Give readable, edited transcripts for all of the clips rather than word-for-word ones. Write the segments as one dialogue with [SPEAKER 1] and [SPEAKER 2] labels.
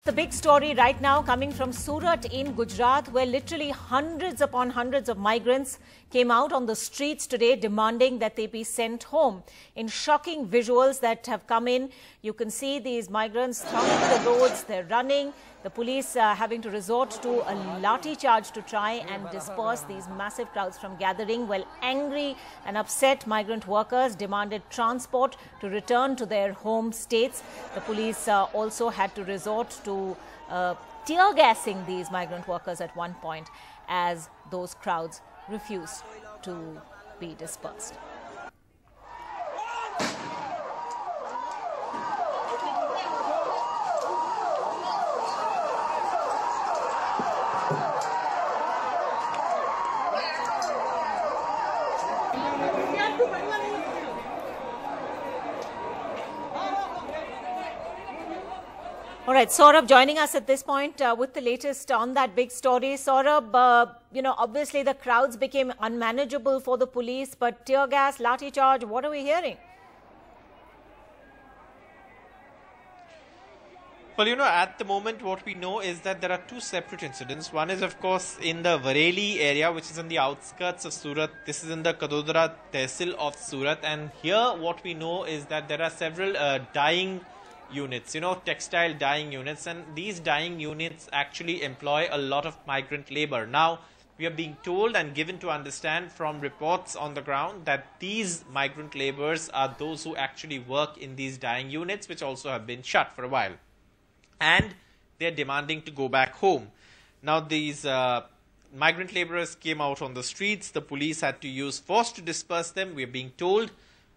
[SPEAKER 1] The big story right now coming from Surat in Gujarat, where literally hundreds upon hundreds of migrants came out on the streets today demanding that they be sent home. In shocking visuals that have come in, you can see these migrants thronging the roads, they're running. The police having to resort to a lathi charge to try and disperse these massive crowds from gathering. Well, angry and upset migrant workers demanded transport to return to their home states. The police also had to resort to tear gassing these migrant workers at one point as those crowds refused to be dispersed. All right, Saurabh joining us at this point with the latest on that big story. Saurabh, obviously the crowds became unmanageable for the police, but tear gas, lathi charge, what are we hearing?
[SPEAKER 2] Well, at the moment what we know is that there are two separate incidents. One is, of course, in the Vareli area, which is on the outskirts of Surat. This is in the Kadodara tehsil of Surat. And here what we know is that there are several dyeing units, textile dyeing units, and these dyeing units actually employ a lot of migrant labor. Now, we are being told and given to understand from reports on the ground that these migrant laborers are those who actually work in these dyeing units, which also have been shut for a while. And they're demanding to go back home. Now, these migrant laborers came out on the streets. The police had to use force to disperse them. We are being told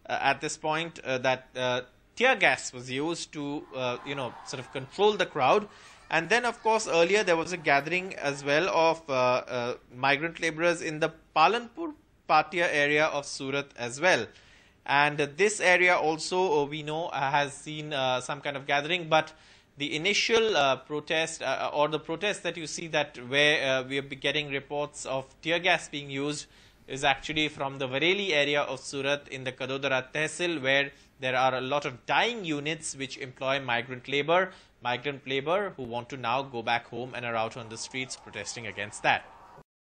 [SPEAKER 2] at this point that tear gas was used to, sort of control the crowd. And then, of course, earlier there was a gathering as well of migrant laborers in the Palanpur Patia area of Surat as well. And this area also, we know, has seen some kind of gathering. But the initial protest or the protest that you see that where we are getting reports of tear gas being used is actually from the Vareli area of Surat in the Kadodara tehsil, where there are a lot of dyeing units which employ migrant labor who want to now go back home and are out on the streets protesting against that.